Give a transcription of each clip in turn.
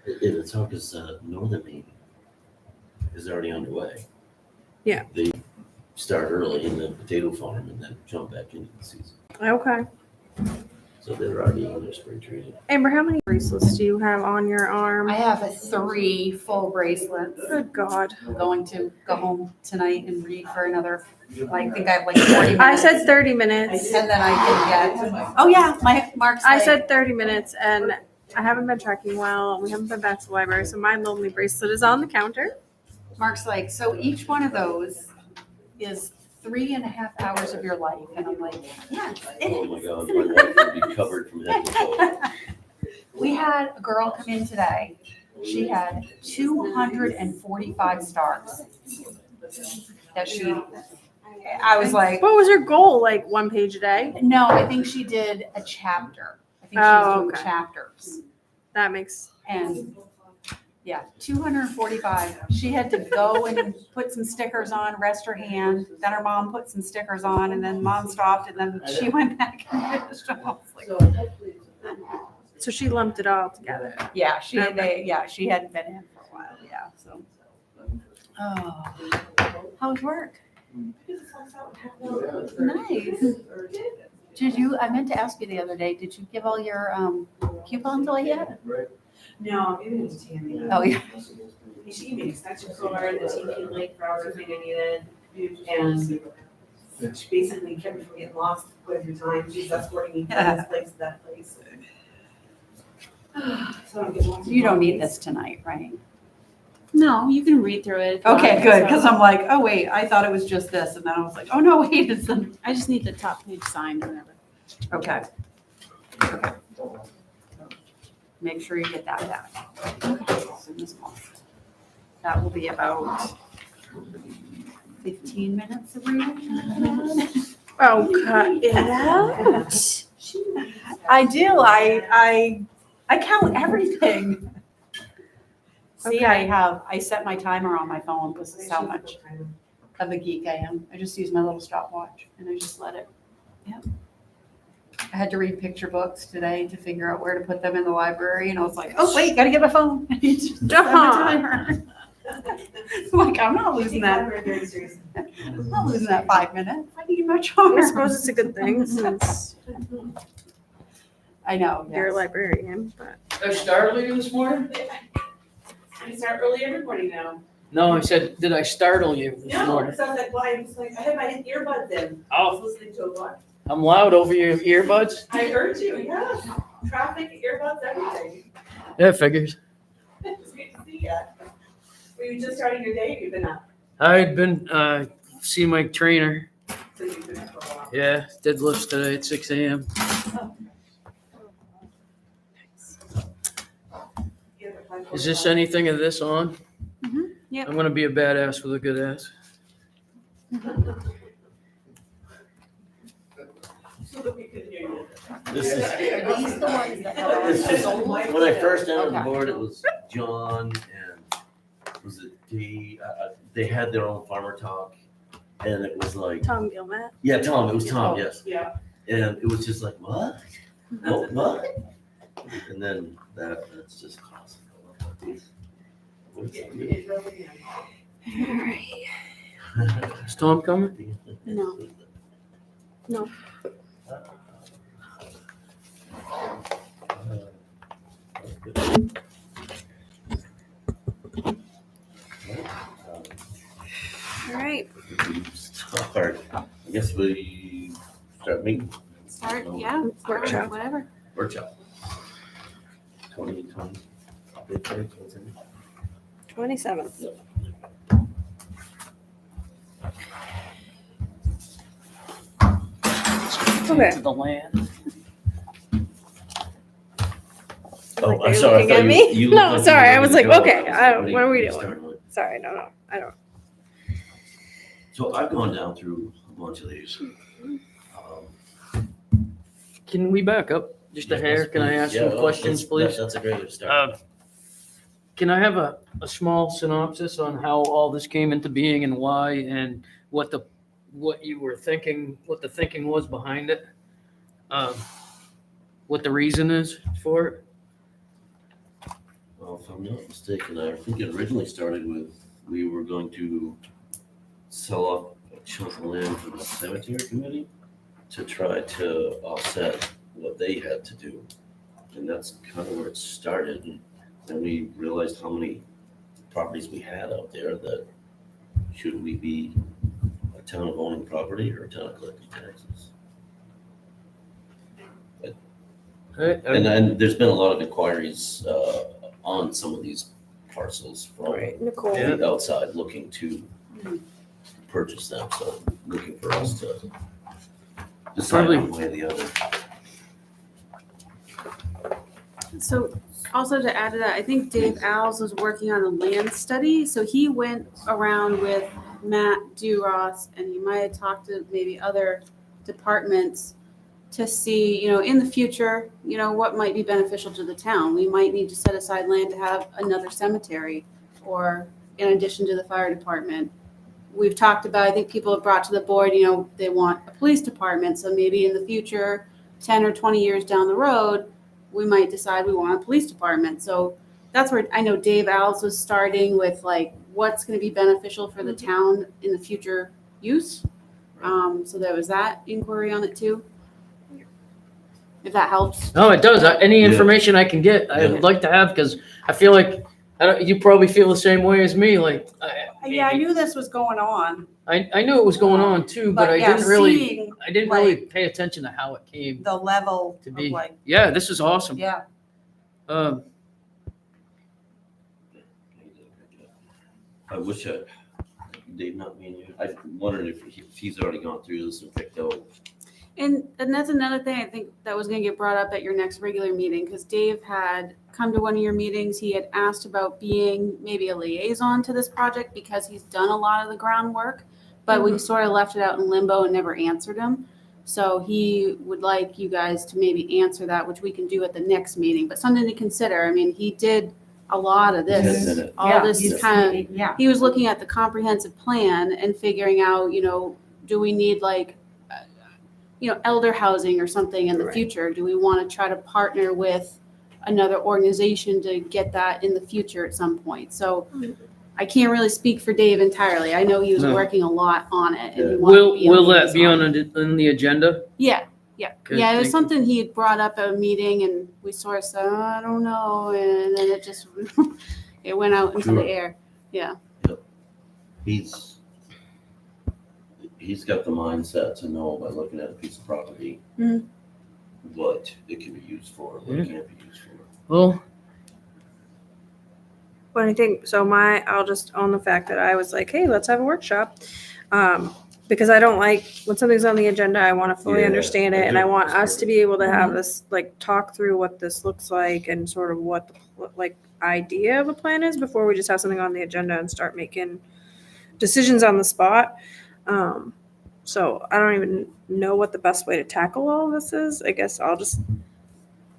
It's hard because Northern Maine is already underway. Yeah. They start early in the potato farm and then jump back into the season. Okay. So they're already on their spring training. Amber, how many bracelets do you have on your arm? I have 3 full bracelets. Good God. I'm going to go home tonight and read for another, I think I have like 40 minutes. I said 30 minutes. And then I can get, oh yeah, my Mark's I like, said 30 minutes, and I haven't been tracking well, and we haven't been back to the library, so my lonely bracelet is on the counter. Mark's like, so each one of those is 3.5 hours of your life. And I'm like, yes, it Oh my is. God, my life would be covered from head to toe. We had a girl come in today. She had 245 stars. I was like, What was your goal? Like 1 page a day? no, I think she did a chapter. I think she was doing okay. chapters. That makes. And yeah, 245. She had to go and put some stickers on, rest her hand. Then her mom put some stickers on, and then mom stopped, and then she went back and finished them. I was like, So she lumped it all together. yeah, she hadn't been in for a while. Yeah, so. Oh, how's work? Nice. Did you? I meant to ask you the other day. Did you give all your coupons away yet? No, I'm giving it to Tammy. Oh yeah. She gave me an extension cord, the TV link for everything I needed, and she basically kept me from getting lost quite a few times. She's escorting me from this place to that place. So I don't get lost. You don't need this tonight, right? No, you can read through it. if you Okay, want, good. so- Because I'm like, oh wait, I thought it was just this, and then I was like, oh no, wait, it's the. I just need the top page signed whenever. Okay. Okay. Make sure you get that back. As soon as possible. That will be about 15 minutes of reading. Oh, cut it out. I do. I count everything. See, Okay. I set my timer on my phone. This is how much of a geek I am. I just use my little stopwatch and I just let it. Yep. I had to read picture books today to figure out where to put them in the library, and I was like, oh wait, gotta get my phone. Just set my timer. Like, I'm not losing that. I'm not losing that 5 minutes. I need my charm. I suppose it's a good thing since I know. you're a Yes. librarian, but. I startled you this morning? I start early every morning now. No, I said, did I startle you this No, morning? so I was like, well, I was like, I had my earbuds in. I Oh, was listening to a book. I'm loud over your earbuds? I heard you, yeah. Traffic, earbuds, everything. Yeah, figures. It's good to see you. Were you just starting your day or you've been up? I'd been, see my trainer. So you've been up for a while. Yeah, did lifts today at 6 a.m. You have a plan for Is this it? anything of this on? Yep. I'm gonna be a badass with a good ass. So that we could hear you. This is, Are these the ones that have this is, sold? when I first entered the Okay. board, it was John and was it they had their own farmer talk. And it was like, Tom Gilmet. yeah, Tom, it was Tom, yes. Yeah. And it was just like, what? No, what? And then that's just classic. Is Tom coming? No. No. All right. Start. I guess we start meeting Start, yeah. Workshop. Whatever. workshop. 2020. 27th. Okay. To the land. Oh, Like I'm they're sorry. I looking thought at me? you No, looked like sorry, you I were was ready like, to go. okay, What what are we you doing? starting with? Sorry, no, I don't. So I've gone down through a bunch of these. Can we back up just a hair? Can I ask some questions, please? That's a great way to start. Can I have a small synopsis on how all this came into being and why and what you were thinking, what the thinking was behind it? What the reason is for it? if I'm not mistaken, I think it originally started with, we were going to sell off a chunk of land for the cemetery committee to try to offset what they had to do. And that's kind of where it started. And then we realized how many properties we had out there that should we be a town of owning property or a town of collecting taxes? And then there's been a lot of inquiries on some of these parcels from Nicole. the outside looking to purchase them, so looking for us to decide Probably- one way or the other. So also to add to that, I think Dave Alves was working on a land study. So he went around with Matt Duross and he might have talked to maybe other departments to see, in the future, what might be beneficial to the town. We might need to set aside land to have another cemetery or in addition to the fire department. We've talked about, I think people have brought to the board, they want a police department. So maybe in the future, 10 or 20 years down the road, we might decide we want a police department. So that's where I know Dave Alves was starting with like, what's going to be beneficial for the town in the future use. So there was that inquiry on it too. If that helps. No, it does. Any Yeah. information I can get, Yeah. I'd like to have, because I feel like, you probably feel the same way as me, like. Yeah, I knew this was going on, I knew it was going on too, but I yeah, didn't really, seeing I didn't really pay attention to how it came the level to of be. like, Yeah, this is awesome. yeah. Um, I wish Dave, not me and you, I wondered if he's already gone through this and picked out. And that's another thing I think that was going to get brought up at your next regular meeting because Dave had come to one of your meetings. He had asked about being maybe a liaison to this project because he's done a lot of the groundwork, but we sort of left it out in limbo and never answered him. So he would like you guys to maybe answer that, which we can do at the next meeting, but something to consider. I mean, he did a lot of Yes, this, and it- all this he's- kind of Yeah. he was looking at the comprehensive plan and figuring out, do we need like, elder housing or something in the Right. future? Do we want to try to partner with another organization to get that in the future at some point? So I can't really speak for Dave entirely. I know he was No. working a lot on it. And he Yeah. wanted to be a will that be liaison. on the agenda? Yeah. Okay, Yeah, it thank was you. something he had brought up at a meeting and we sort of said, I don't know. And then it just, it went out into Sure. the air. He's got the mindset to know by looking at a piece of property Mhm. what it can be used for, what it can't be used for. Well, But I think so. I'll just own the fact that I was like, hey, let's have a workshop, because I don't like when something's on the agenda. I want to fully Yeah, understand it, I and I do. want That's us to perfect. be able to have this talk through what this looks like and sort of what the idea of a plan is before we just have something on the agenda and start making decisions on the spot. So I don't even know what the best way to tackle all of this is. I guess I'll just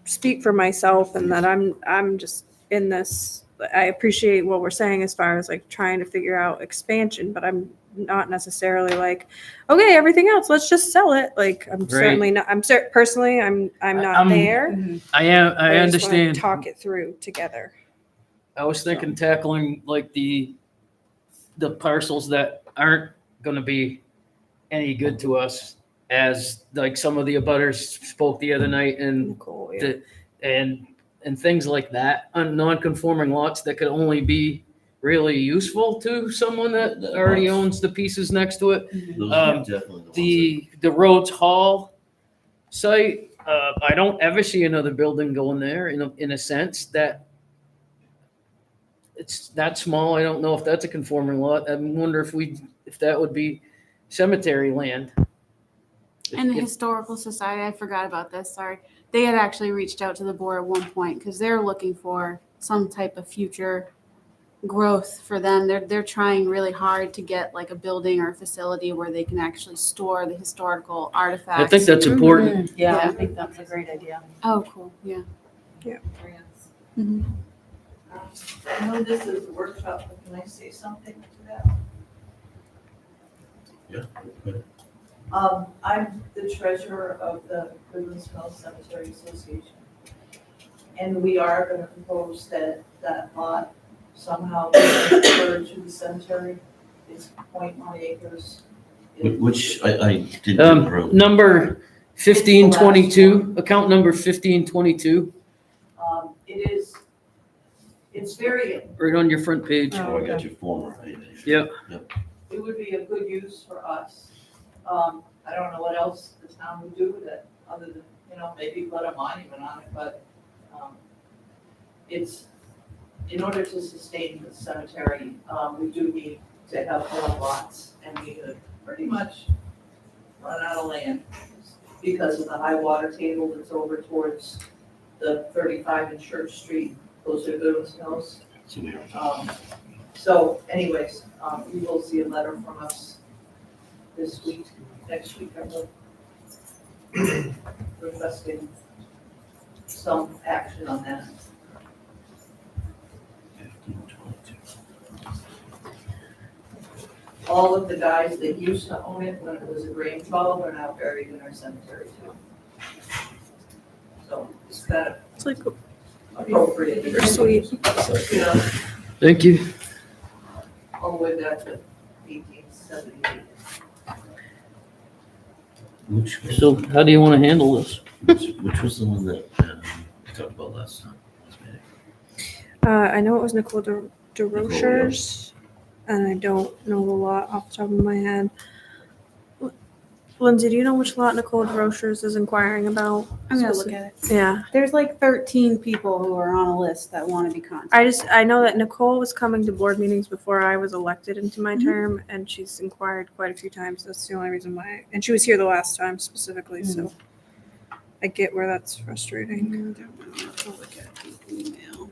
speak for myself and that I'm just in this. I appreciate what we're saying as far as trying to figure out expansion, but I'm not necessarily okay, everything else, let's just sell it. I'm certainly not, personally, I'm not I'm- there. I but I just wanna understand. Talk it through together. I was thinking tackling the parcels that aren't gonna be any good to us, as some of the abutters spoke the other night, and Cool. and things like that, on non-conforming lots that could only be really useful to someone that That already lots. owns the pieces next to it. Those are definitely the ones The Rhodes Hall site, I don't ever see another building going there in a sense that it's that small. I don't know if that's a conforming lot. I wonder if that would be cemetery land. And the If- Historical Society, I forgot about this, sorry. They had actually reached out to the board at one point because they're looking for some type of future growth for them. They're trying really hard to get a building or a facility where they can actually store the historical artifacts. I think that's important. Yeah, I Yeah. think that's a great idea. Oh, cool, yeah. Mhm. I know this is a workshop, but can I say something to that? Yeah. Okay. I'm the treasurer of the Goodlands Mills Cemetery Association. And we are gonna propose that that lot somehow be transferred to the cemetery. It's 0.1 acres. Which I didn't approve. Number 1522, account number 1522, It is, it's very, right on your front page. Oh, I got your former. Yep. it would be a good use for us. I don't know what else the town would do with it, other than, maybe put a monument on it, but, it's, in order to sustain the cemetery, we do need to have more lots, and we could pretty much run out of land because of the high water table that's over towards the 35 in Church Street, closer to Goodwin's Mills. So anyways, you will see a letter from us this week, next week, I will, requesting some action on that. 1522. All of the guys that used to own it when it was a grain trawl are now buried in our cemetery too. So it's kind of It's like appropriate. sweet. You know, Thank you. all the way back to 1878. Which was, So how do you want to handle this? which was the one that we talked about last time? I know it was Nicole DeRochers, and I don't know the lot off the top of my head. Lindsay, do you know which lot Nicole DeRochers is inquiring about? I'm gonna look at it. Yeah, There's like 13 people who are on a list that want to be contacted. I know that Nicole was coming to board meetings before I was elected into my Mhm. term, and she's inquired quite a few times. That's the only reason why. And she was here the last time specifically, so I get where that's frustrating. I'll look at the email.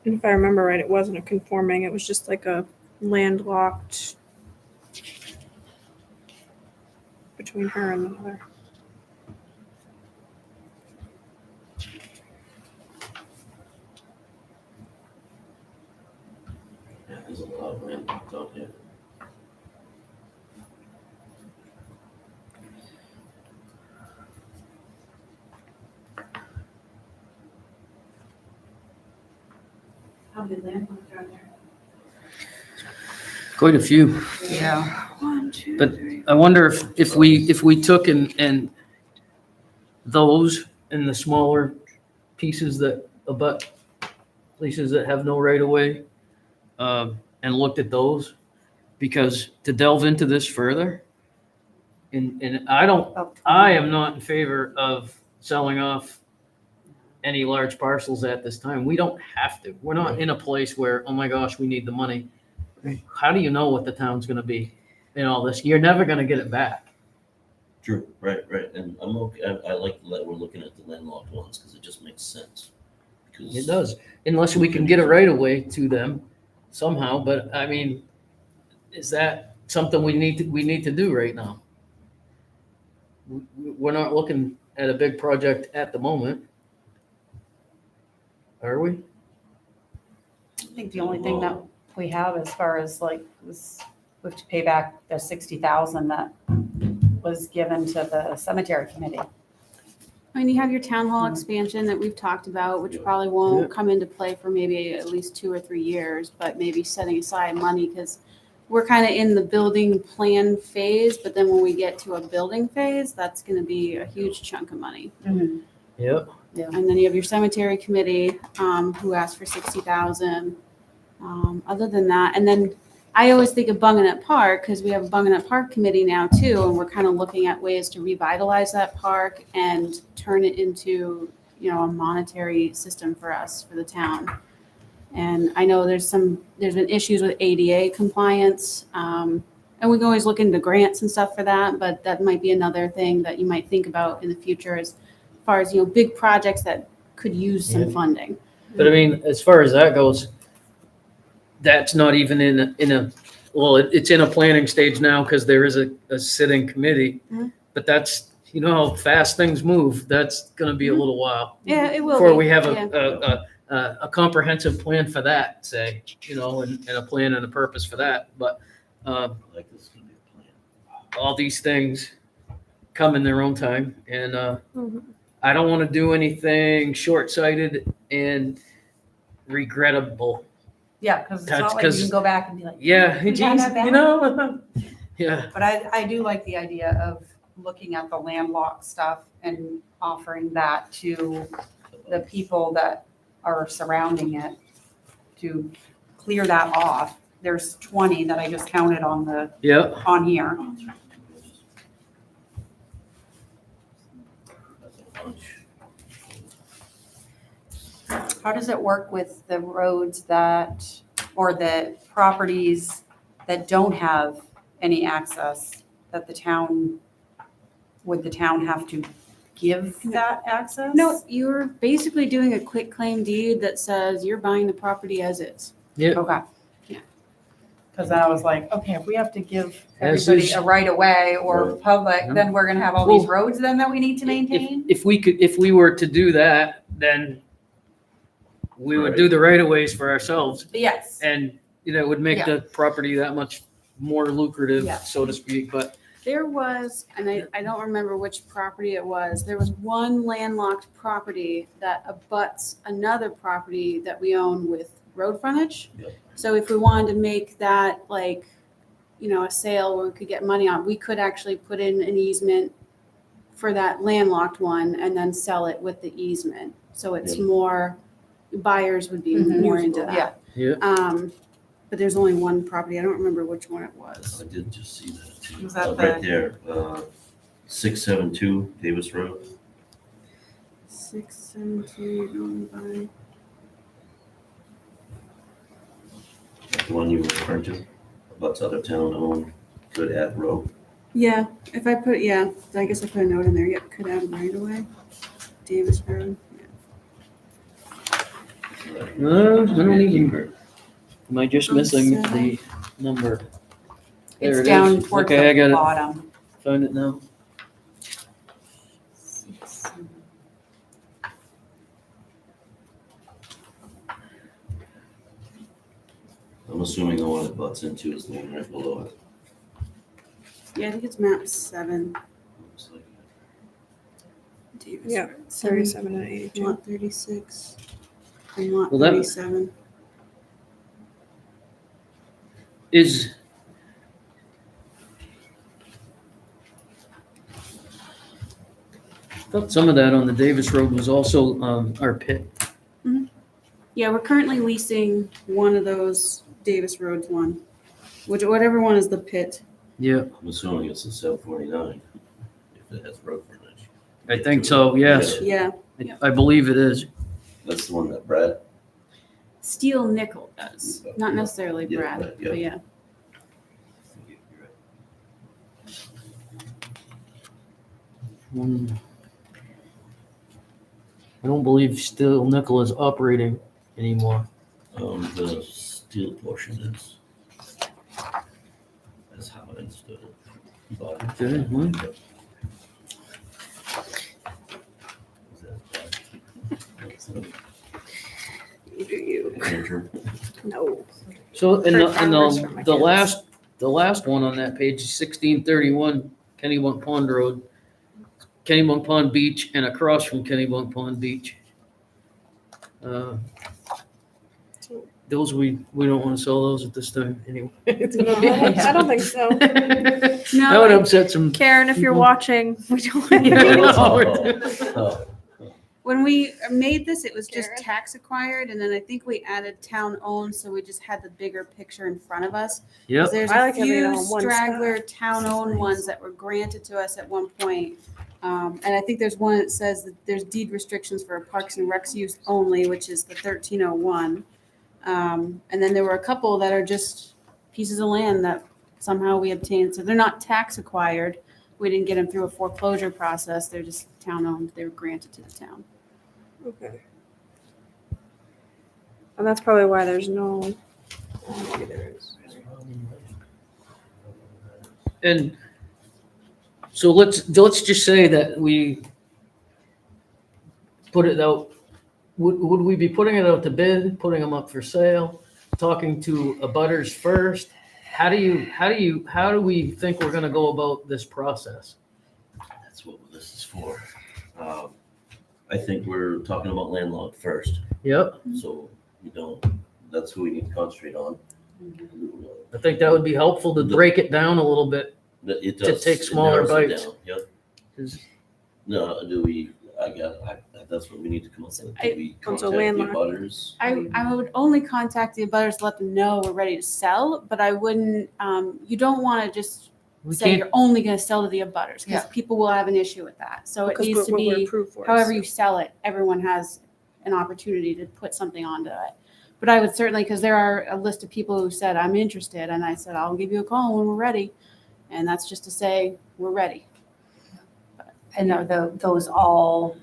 And if I remember right, it wasn't a conforming. It was just like a landlocked between her and the mother. Yeah, there's a lot of land out here. How many landmarks are there? Quite a few. Yeah. 1, 2, But 3. I wonder if we took and those and the smaller pieces that abut places that have no right of way, and looked at those, because to delve into this further, and I am not in favor of selling off any large parcels at this time. We don't have to. We're not in a place where, oh my gosh, we need the money. How do you know what the town's gonna be in all this? You're never gonna get it back. True, right, and I'm okay, I like that we're looking at the landlocked ones, because it just makes sense. Because It does, unless we can get it right away to them somehow, but I mean, is that something we need to do right now? We're not looking at a big project at the moment. Are we? I think the only thing that we have as far as like this, we have to pay back the 60,000 that was given to the cemetery committee. I mean, you have your town hall expansion that we've talked about, which probably won't come into play for maybe at least 2 or 3 years, but maybe setting aside money because we're kind of in the building plan phase, but then when we get to a building phase, that's going to be a huge chunk of money. Yep. And then you have your cemetery committee, who asked for 60,000. Other than that, and then I always think of Bunganuck Park because we have a Bunganuck Park committee now too, and we're kind of looking at ways to revitalize that park and turn it into, a monetary system for us, for the town. And I know there's been issues with ADA compliance, and we can always look into grants and stuff for that, but that might be another thing that you might think about in the future as far as, big projects that could use some funding. But I mean, as far as that goes, that's not even it's in a planning stage now because there is a sitting committee. Mhm. But that's, how fast things move. That's going to be a little while Yeah, it will before be. we have Yeah. a comprehensive plan for that, say, and a plan and a purpose for that. But I like this is gonna be a plan. all these things come in their own time. And Mhm. I don't want to do anything short-sighted and regrettable. Yeah, because it's That's not like you 'cause- can go back and be like. Yeah, "We got geez, that back." you know, yeah. But I do like the idea of looking at the landlocked stuff and offering that to the people that are surrounding it to clear that off. There's 20 that I just counted on on here. That's a bunch. How does it work with the roads that, or the properties that don't have any access that would the town have to give that access? No, you're basically doing a quick claim deed that says you're buying the property as is. Okay. Yeah. Because then I was like, okay, if we have to give As everybody is. a right of way or Right. public, Yeah. then we're gonna have all these roads then that we need to maintain? If we were to do that, then we would do the right of ways for ourselves, Yes. and, you know, it would make the property that much more lucrative, Yeah. so to speak, but There was, and I don't remember which property it was, there was one landlocked property that abuts another property that we own with road frontage. Yep. So if we wanted to make that like, a sale where we could get money on, we could actually put in an easement for that landlocked one and then sell it with the easement. So it's Yep. more, buyers would be Mhm. more into that. Yeah. But there's only one property. I don't remember which one it was. I did just see that too. Was that Right there, 672 Davis Road. 672 going by. The one you were referring to, abuts other town-owned, good at road. Yeah, if I put, I guess I put a note in there. Yep, could add right away. Davis Road. I don't even, am I just missing the number? There It's it down is. towards Okay, I the got bottom. it. Find it now. I'm assuming the one it butts into is the one right below it. Yeah, I think it's map 7. Looks like it. Davis Yeah, Road. 37 and 82. Lot 36. And lot Well, that- 37. Is, thought some of that on the Davis Road was also, our pit. Yeah, we're currently leasing one of those Davis Roads one. Whatever one is the pit. Yeah, I'm assuming it's the 749, if it has road frontage. I think so, yes. Yeah. I believe it is. That's the one that Brad, Steel Nickel does. Not necessarily Yeah, Brad, right, yeah. but yeah. you're right. I don't believe Steel Nickel is operating anymore. The steel portion is. That's how I understood it. But- Okay, well. Is that- You. Andrew? No. So, and For hours for my the kids. last one on that page is 1631 Kennybunk Pond Road, Kennybunk Pond Beach, and across from Kennybunk Pond Beach. Those, we don't want to sell those at this time anyway. No, I don't think so. That would upset some. Karen, if you're Mhm. watching, we don't. Oh, When we made this, it was just Karen? tax acquired, and then I think we added town owned, so we just had the bigger picture in front of us. 'Cause Yep, There's I a like having it few on one straggler spot. town owned ones that were granted to us at one point. And I think there's one that says that there's deed restrictions for Parks and Recs use only, which is the 1301. And then there were a couple that are just pieces of land that somehow we obtained. So they're not tax acquired. We didn't get them through a foreclosure process. They're just town owned. They were granted to the town. Okay. And that's probably why there's no. Maybe there is. and so let's just say that we put it out. Would we be putting it out to bid, putting them up for sale, talking to abutters first? How do we think we're gonna go about this process? that's what this is for. I think we're talking about landlocked first, Yep, so we don't, that's who we need to concentrate on. I think that would be helpful to break it down a little bit. But it To does. take it smaller narrows it bites. down, Yep. 'Cause No, do we, that's what we need to come up with. Do we Also contact the landlocked. butters? I would only contact the abutters to let them know we're ready to sell, but I wouldn't, you don't want to just We say can't, you're only going to sell to the abutters Yeah. because people will have an issue with that. So it Because needs to what we're be, approved for is- however you sell it, everyone has an opportunity to put something onto it. But I would certainly, because there are a list of people who said, I'm interested, and I said, I'll give you a call when we're ready. And that's just to say, we're ready. And are those all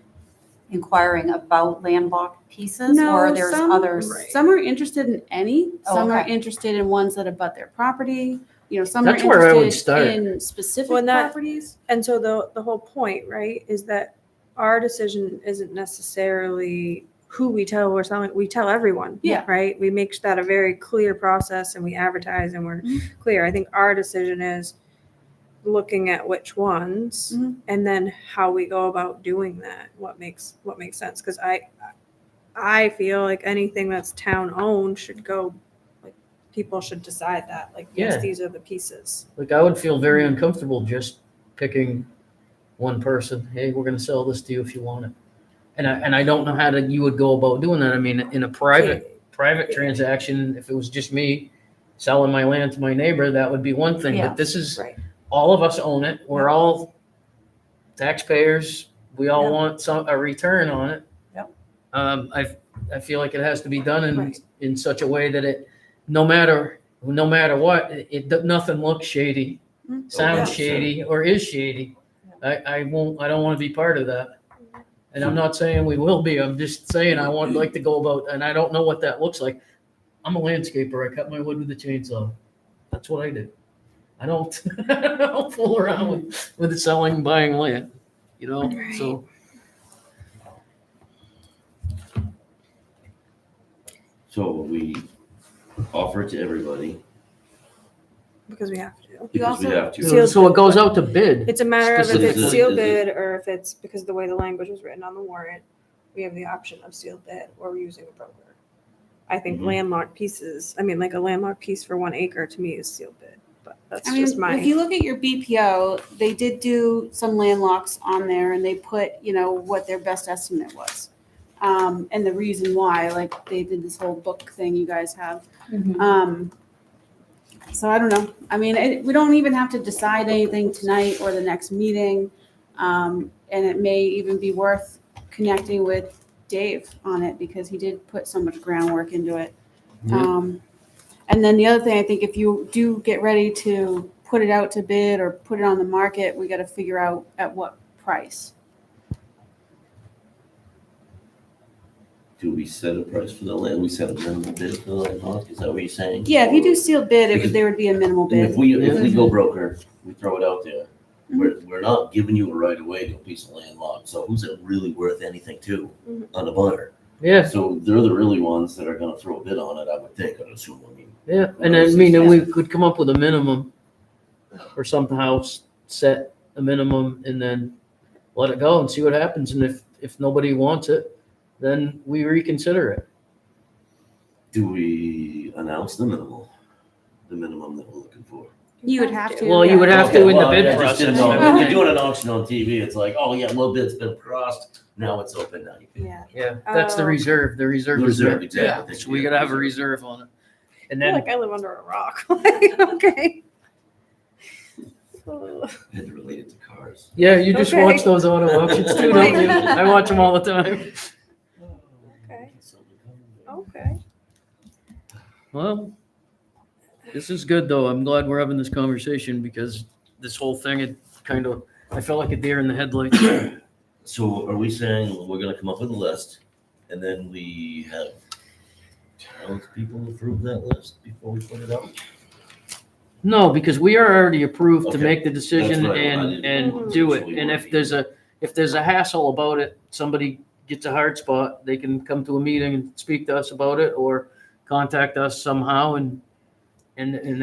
inquiring about landlocked pieces or there's some, others? Right. Some are interested in any, Oh, some are okay. interested in ones that abut their property. You know, some are That's where I would interested start. in specific Well, that- properties. And so the whole point, right, is that our decision isn't necessarily who we tell we're selling. We tell everyone. Yeah. Right. We make that a very clear process and we advertise and we're Mhm. clear. I think our decision is looking at which ones Mhm. and then how we go about doing that. What makes sense? Because I feel like anything that's town owned should go. Like people should decide that. Like yes, Yeah. these are the pieces. like, I would feel very uncomfortable just picking one person. Hey, we're gonna sell this to you if you want it. And I don't know how you would go about doing that. I mean, in a private transaction, if it was just me selling my land to my neighbor, that would be one thing. Yeah. But this is, Right. all of us own it. We're all taxpayers. We all Yep. want a return on it. Yep. I feel like it has to be done Right. in such a way that it, no matter what, nothing looks shady, Mm. sounds yeah. shady, or is shady. I don't want to be part of that. And I'm not saying we will be, I'm just saying I would like to go about, and I don't know what that looks like. I'm a landscaper, I cut my wood with a chainsaw. That's what I do. I don't, I don't fool around with the selling and buying land, you know, so. So we offer it to everybody Because we have to. because we also- have to. Sealed So it goes out to bid. It's a matter of if it's Specifically, sealed is it- bid or if it's because the way the language was written on the warrant, we have the option of sealed bid or using a broker. I think Mhm. landlocked pieces, I mean, like a landlocked piece for 1 acre to me is sealed bid, but that's I mean, just if my. you look at your BPO, they did do some landlocks on there and they put, you know, what their best estimate was. And the reason why, like they did this whole book thing you guys have. So I don't know. I mean, we don't even have to decide anything tonight or the next meeting. And it may even be worth connecting with Dave on it because he did put so much groundwork into it. Yeah. And then the other thing, I think if you do get ready to put it out to bid or put it on the market, we got to figure out at what price. Do we set a price for the land? We set a minimum bid for the landlocked? Is that what you're saying? Yeah, if you do Or- sealed bid, Because- there would be a minimal And if bid. we go broker, we throw it out there. Mm-hmm. We're not giving you a right of way to a piece of land lot. So who's it really worth anything to Mhm. on a butter? Yeah, So they're the really ones that are gonna throw a bid on it, I would think, I'd assume. I mean, yeah. And I mean, then we could come up with a minimum or somehow set a minimum and then let it go and see what happens. And if nobody wants it, then we reconsider it. do we announce the minimum that we're looking for? You would have to. Well, you would have to in the Okay, bid well, I just didn't process. know. When you're doing an auction on TV, it's like, oh yeah, low bid's been crossed, now it's open, now you can. Yeah. Yeah, that's the Oh. reserve. The reserve The is there. reserve, exactly. Yeah, so we gotta have a reserve on it. And I feel then, like I live under a rock. Like, okay. I had to relate it to cars. yeah, you just Okay. watch those auto auctions too, don't you? I watch them all the time. Okay. Okay. Well, this is good though. I'm glad we're having this conversation because this whole thing, it kind of, I felt like a deer in the headlights. So are we saying we're gonna come up with a list and then we have townspeople approve that list before we put it out? No, because we are already approved to Okay. make the decision That's right. I and didn't- do it. Actually And if there's a hassle about it, somebody gets a hard spot, they can come to a meeting and speak to us about it or contact us somehow and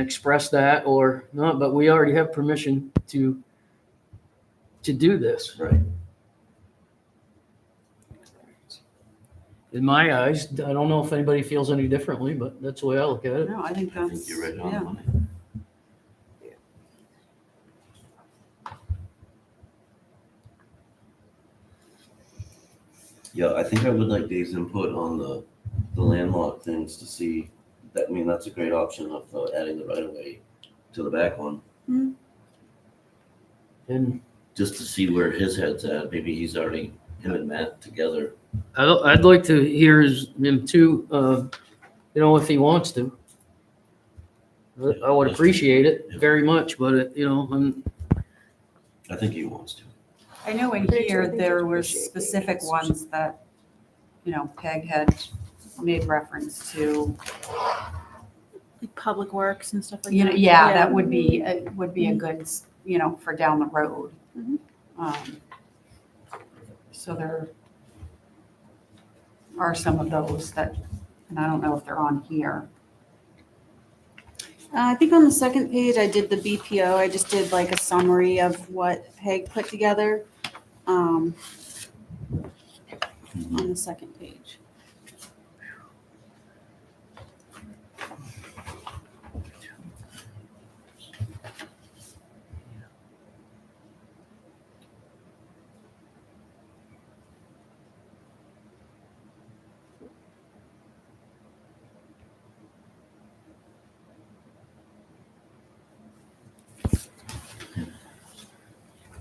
express that or not, but we already have permission to do this. Right. in my eyes. I don't know if anybody feels any differently, but that's the way I look at it. No, I think I that's, think you're right on yeah. the money. Yeah, I think I would like Dave's input on the landlocked things to see, that, I mean, that's a great option of adding the right of way to the back one, And just to see where his head's at. Maybe he's already, him and Matt together. I'd like to hear him too, if he wants to. I would appreciate it very much, but, I think he wants to. I know in Great, I here, think there it's were appreciated. specific ones that, Peg had made reference to. Like public works and stuff like You know, that. yeah, that would be a good, for down the road. Mhm. So there are some of those that, and I don't know if they're on here. I think on the second page, I did the BPO. I just did like a summary of what Peg put together on the second page.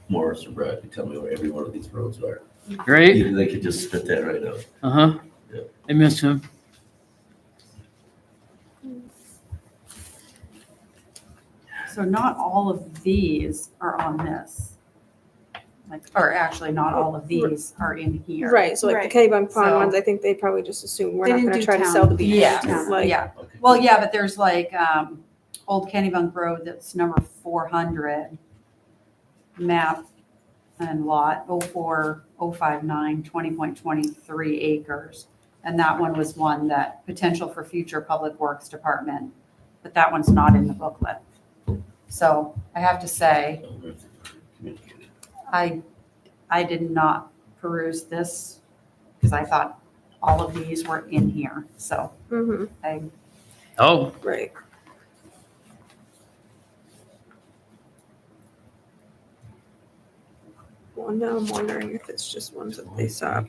Morris or Brad could tell me where every one of these roads are. right? Even they could just spit that right out. Uh-huh. Yeah. I miss him. So not all of these are on this. Or actually, not all of these are in here. Right, so like Right. the Kennybunk Pond So- ones, I think they probably just assume we're They not didn't gonna do try to town. sell the beach. Yeah, Like, yeah. Okay. Well, yeah, but there's like, Old Kennybunk Road, that's number 400, map and lot 04059, 20.23 acres. And that one was one that potential for future public works department, but that one's not in the booklet. So I have to say, I wonder if they communicated. I did not peruse this because I thought all of these were in here. So mhm, Oh, right. Well, now I'm wondering if it's just ones that they saw.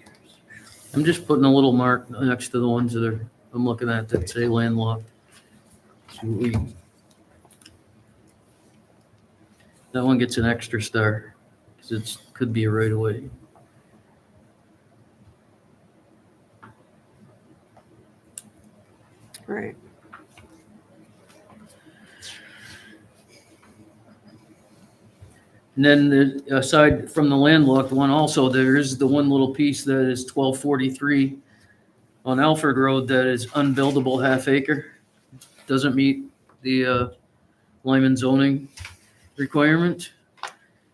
I'm just putting a little mark next to the ones that I'm looking at that say landlocked. See what we- That one gets an extra star because could be a right of way. Right. And then aside from the landlocked one also, there is the one little piece that is 1243 on Alfred Road that is unbuildable half acre. Doesn't meet the Lyman zoning requirement.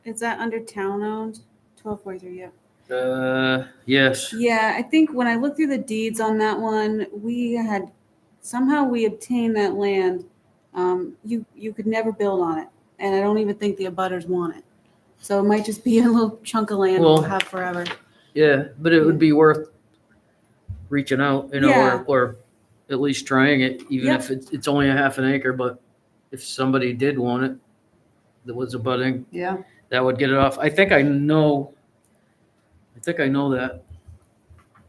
Is that under town owned? 1243, yeah. Yes. Yeah, I think when I looked through the deeds on that one, we obtained that land. You could never build on it, and I don't even think the abutters want it. So it might just be a little chunk of land we'll Well- have forever. Yeah, but it would be worth reaching out, Yeah. or at least trying it, even Yep. if it's only a half an acre, but if somebody did want it, that was abutting, yeah, that would get it off. I think I know that.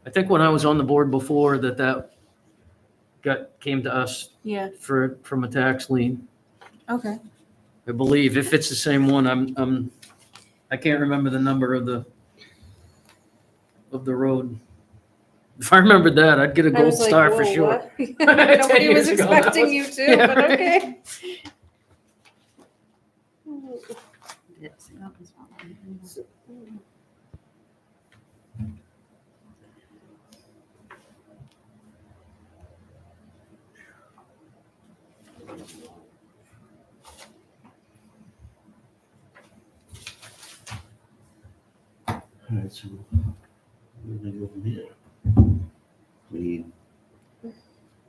I think when I was on the board before that came to us Yeah. from a tax lien, Okay. I believe. If it's the same one, I can't remember the number of the road. If I remembered that, I'd get a I gold was like, star for whoa, sure. what? 10 Nobody was years ago. expecting you to, Yeah, but right. okay. yeah, see, that one's not on here. All right, so where do we go from here? We need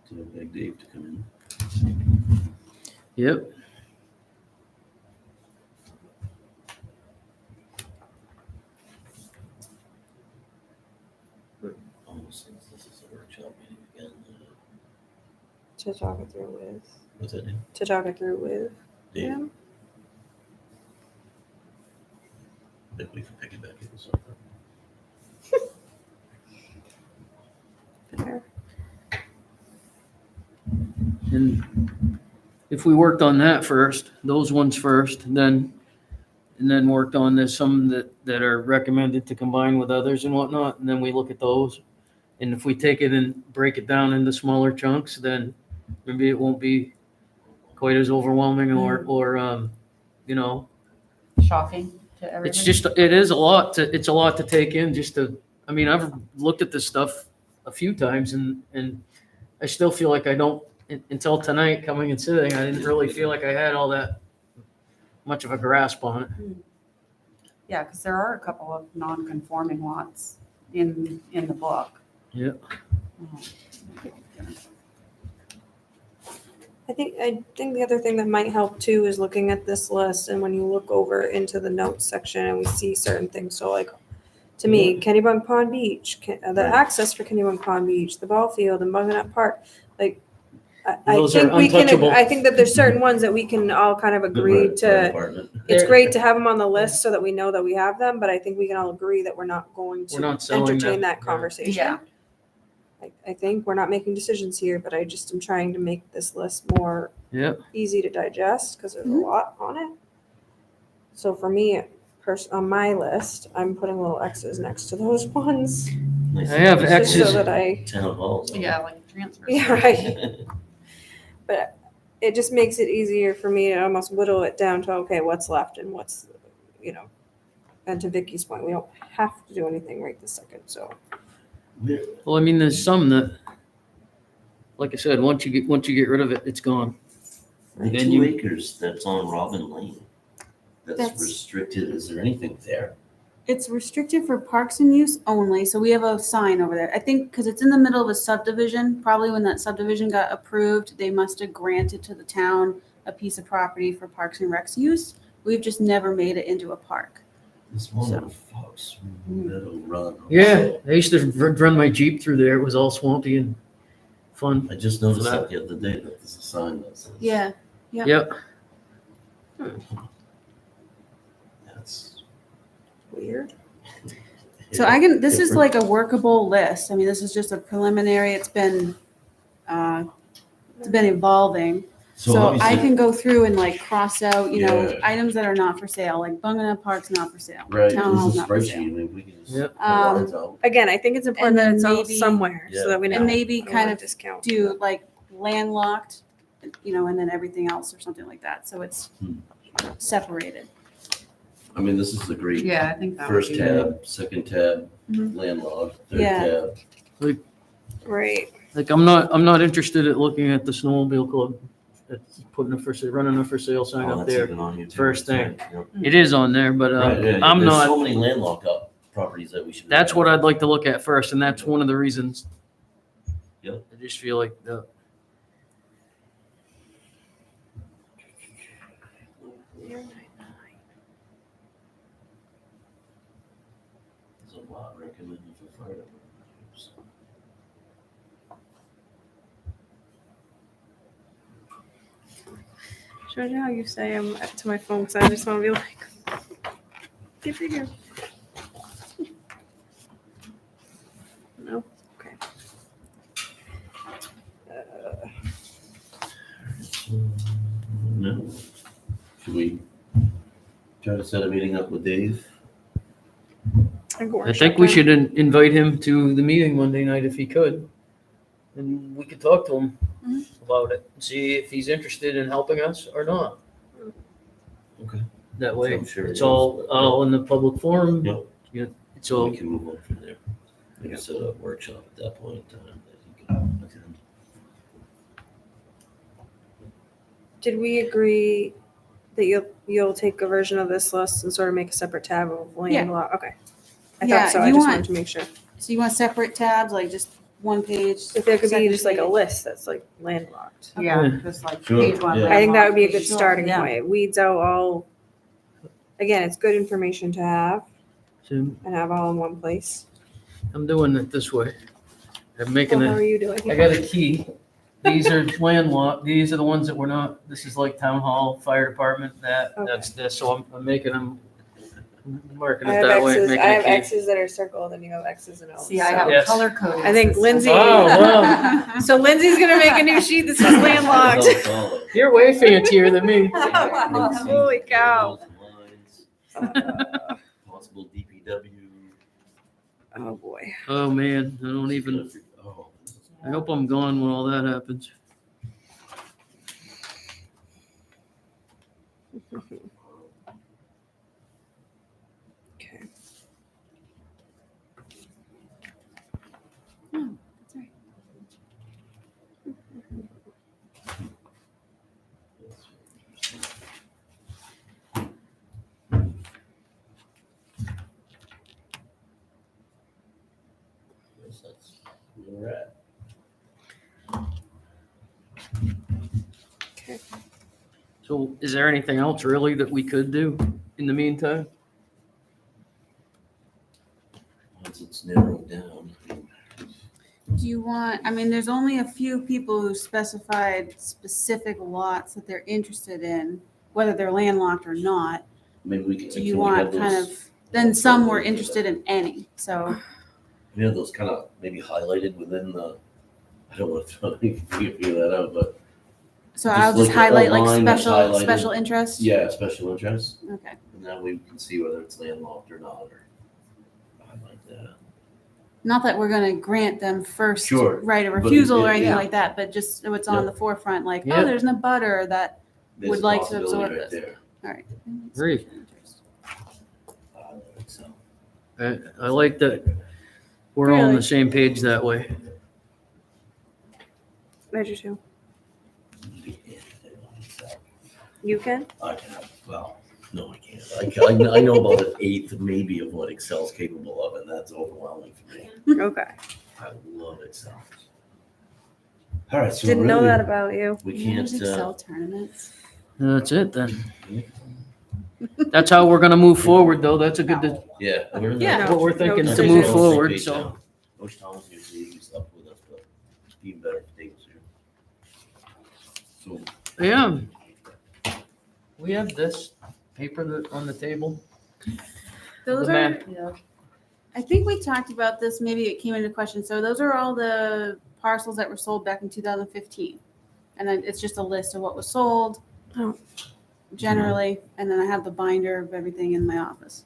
to beg Dave to come in. Yep. Almost thinks this is to talk it through with, What's that name? to talk it through with Dave, him. maybe we can pick it back up or something. Fair. And if we worked on that first, those ones first, and then worked on there's some that are recommended to combine with others and whatnot, and then we look at those. And if we take it and break it down into smaller chunks, then maybe it won't be quite as overwhelming or you know, Shocking to everybody. it's just, it's a lot to take in just to, I mean, I've looked at this stuff a few times and I still feel like I don't, until tonight coming and sitting, I didn't really feel like I had all that much of a grasp on it. Yeah, because there are a couple of non-conforming lots in the book. Yeah. I think the other thing that might help too is looking at this list and when you look over into the notes section and we see certain things. So like, to me, Kennybunk Pond Beach, the Right. access for Kennybunk Pond Beach, the ball field and Bucknut Park, like, I Those are think we can, untouchable. I think that there's certain ones that we can all kind of agree Right, to. apartment. It's great to have them on the list so that we know that we have them, but I think we can all agree that we're not going We're to not selling entertain them. that Yeah. conversation. Yeah. I think we're not making decisions here, but I just am trying to make this list more Yeah. easy to digest because there's a Mhm. lot on it. So for me, on my list, I'm putting little X's next to those ones. Nice. I have just X's. so that I, Town halls. Yeah, like transfers. yeah, right. But it just makes it easier for me to almost whittle it down to, okay, what's left and what's, you know, and to Vicky's point, we don't have to do anything right this second, so. Well, I mean, there's some that, like I said, once you get rid of it, it's gone. The Then 2 you- acres that's on Robin Lane, that's That's- restricted, is there anything there? It's restricted for parks and use only, so we have a sign over there. I think because it's in the middle of a subdivision, probably when that subdivision got approved, they must have granted to the town a piece of property for parks and recs use. We've just never made it into a park. This one So- on Fox Meadow Run. Yeah, I used to run my Jeep through there. It was all swampy and fun. I just noticed That- that the other day, that there's a sign that says. Yeah, Yep. Yep. That's. Weird. so this is like a workable list. I mean, this is just a preliminary. It's been evolving. So I obviously- can go through and like cross out, you know, Yeah. items that are not for sale, like Bungana Park's not for sale. Right, Town hall's there's a not for spreadsheet, I sale. mean, we can just. Yep. put lines out. Again, I think it's important that then it's all maybe- somewhere so that we know. And maybe I don't kind wanna of discount. do like landlocked, you know, and then everything else or something like that. So it's separated. I mean, this is a great Yeah, I think that would first be tab, second tab, Mhm. landlocked, third Yeah. tab. Right. Like I'm not interested at looking at the snowmobile club. That's putting running a for sale sign Oh, up that's there. even on here too. First thing. Yep. It is on there, but Right, yeah, I'm there's so not. many landlocked up properties that we should. That's what I'd like to look at first, and that's one of the reasons. Yep. I just feel like There's a lot recommended for fire department. Shows you how you say I'm up to my phone, so I just want to be like, get figure. No? Okay. No. Should we try to set a meeting up with Dave? I think we should invite him to the meeting Monday night if he could. And we could talk to him Mhm. about it, and see if he's interested in helping us or not. Okay. That way, I'm sure it's he is. all in the public forum. Yep. Yeah, it's So all, we can move on from there. We can set up a workshop at that point in time that he can attend. Did we agree that you'll take a version of this list and sort of make a separate tab of land Yeah. law? Okay. I Yeah, thought so. I you just want- wanted to make sure. So you want separate tabs, like just one page? If there could be second just like a page? list that's like landlocked. Yeah, just like Sure, page one. yeah. I think that would be a good Sure, starting yeah. point. It weeds out all, again, it's good information to have so and have all in one place. I'm doing it this way. I'm Well, making how are a, you doing? I got a key these are landlocked, these are the ones that we're not, this is like town hall, fire department, that's this, so I'm making them, marking I it have that way, X's. making I have it key. X's that are circled, and you have X's and O's. See, I so- have Yes. color coded. I think Lindsay. Oh, wow. So Lindsay's gonna make a new sheet that says landlocked. That's all. You're way fancier than me. Holy cow. Possible DPW. Oh boy. Oh, man, I don't even, Oh, I hope I'm gone when all that happens. Okay. That's right. yes, that's where we're at. So is there anything else really that we could do in the meantime? Once it's narrowed down. Do you want, I mean, there's only a few people who specified specific lots that they're interested in, whether they're landlocked or not. Maybe we can. Do you can we have want kind those- of, then some were interested in any, so. We have those kind of maybe highlighted within the, I don't want to figure that out, but So Just I'll just look at the highlight like line that's special, highlighted. special interest? yeah, special interest. Okay. And that way we can see whether it's landlocked or not, or highlight that. Not that we're gonna grant them first Sure, right of but refusal or it- anything yeah. like that, but just so it's on Yeah. the forefront, like, Yeah. oh, there's an abutter that, There's Would a like to possibility absorb right this. there. all right. Great. So, I like that we're all on Really? the same page that way. I do too. yeah, so, You can? I can, well, no, I can't. I know about an eighth maybe of what Excel's capable of, and that's overwhelming for me. Okay. I love Excel. All right, so Didn't know really, that about you. we Yeah, can't, there's Excel tournaments. That's it then. That's how we're gonna move forward though. That's a good, yeah. we're in Yeah. that- what we're thinking No to decision. move forward, so. I wish Tom was here, so he's up with us, but even better if Dave was here. So, Yeah. We have this paper that on the table. Those The are, map. I think we talked about this, maybe it came into question. So those are all the parcels that were sold back in 2015. And then it's just a list of what was sold Oh. generally, and then I have the binder of everything in my office.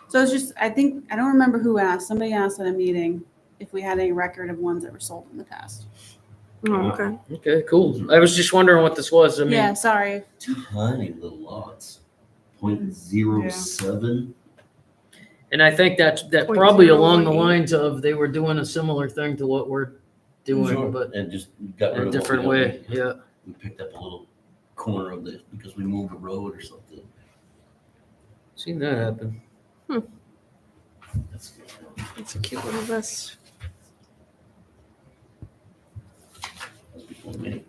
So it's just, I think, I don't remember who asked, somebody asked at a meeting if we had any record of ones that were sold in the past. Oh, okay. Okay, cool. I was just wondering what this was. I mean, Yeah, sorry. tiny little lots, 0.07. and I think that Point probably zero along the one eight. lines of they were doing a similar thing to what we're doing, Sure, but and just got rid in a of what different we way. don't need. Yeah. We picked up a little corner of it because we moved a road or something. Seen that happen. That's good. It's a cute little list. That's before me.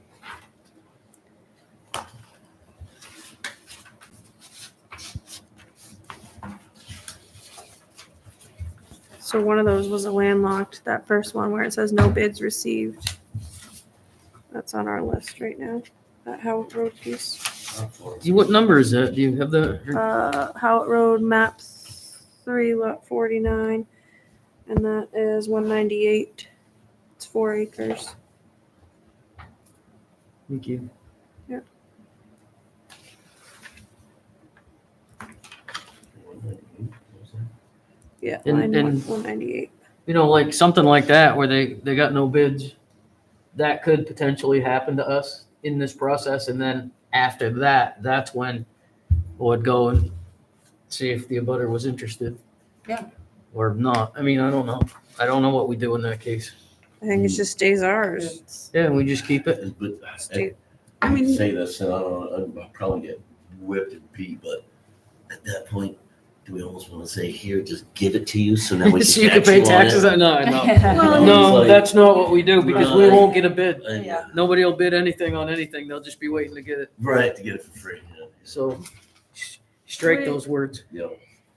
So one of those was a landlocked, that first one where it says no bids received. That's on our list right now, that Howard Road piece. What number is that? Do you have the? Howard Road map 3 lot 49, and that is 198. It's 4 acres. Thank you. Yeah, And- line and- 198. You know, like something like that where they got no bids, that could potentially happen to us in this process. And then after that, that's when we'd go and see if the abutter was interested. Yeah. Or not. I mean, I don't know. I don't know what we do in that case. I think it just stays ours. It's- Yeah, we just keep it. But Stay- I mean, say this, and I don't know, I'll probably get whipped and beat, but at that point, do we almost want to say, here, just give it to you, so now we So you can can pay tax you on taxes it? on, no, no. Well, No, It's like- that's not what we do because we Right. won't get a bid. And- Yeah. Nobody will bid anything on anything. They'll just be waiting to get it. Right, to get it for free, yeah. So strike Wait. those words. Yeah.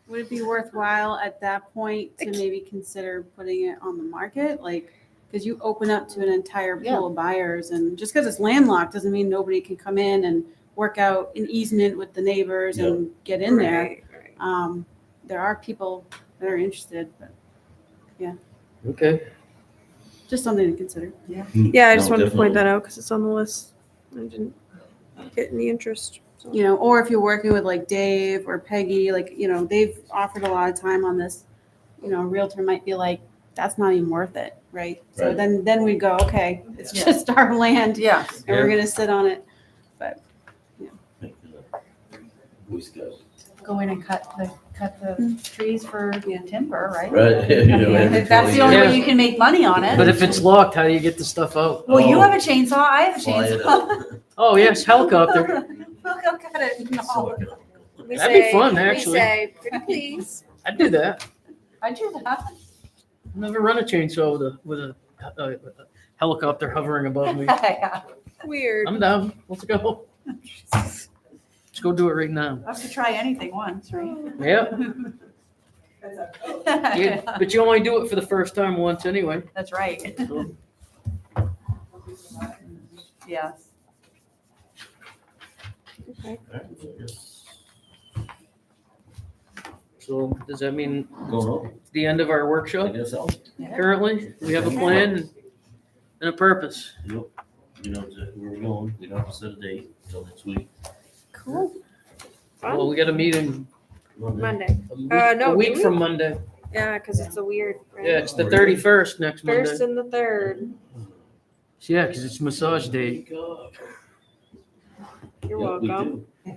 would it be worthwhile at that point to maybe consider putting it on the market? Like, Because you open up to an entire pool of buyers, and just because it's landlocked doesn't mean nobody can come in and work out an easement with the neighbors and get in there. Right. There are people that are interested, but Okay. just something to consider. Yeah, I No, just wanted to point definitely. that out because it's on the list. I didn't get any interest. So. You know, or if you're working with like Dave or Peggy, like, you know, they've offered a lot of time on this. You know, a realtor might be like, that's not even worth it, right? So Right. then we go, okay, it's Yeah. just our land Yeah. and we're gonna sit on it. Make it a Boy Scout. Go in and cut the trees for timber, right? Right. I mean, if that's the only way you can make money on But it. if it's locked, how do you get the stuff out? Well, you Oh. have a chainsaw, I have a Fly it chainsaw. out. Oh, yes, helicopter. We'll go cut it. No. We That'd be say- fun, we actually. say, pretty please. I'd do that. I do that. I've never run a chainsaw with a helicopter hovering above me. Yeah. Weird. I'm down. Let's go. Let's go do it right now. I have to try anything once, right? Yeah. But you only do it for the first time once anyway. That's right. So, Yeah. Okay. so does that mean Going home, the end of our I workshop guess so. currently? We have a plan and a purpose. Yep. You know exactly where we're going. We don't have to set a date until next week. Cool. Well, we got a meeting Monday. a week, No, a week do we? from Monday. Yeah, because it's a weird. Right? Yeah, it's the 31st next Monday. First and the third. Yeah, because it's massage day. You're Yep, we welcome. do.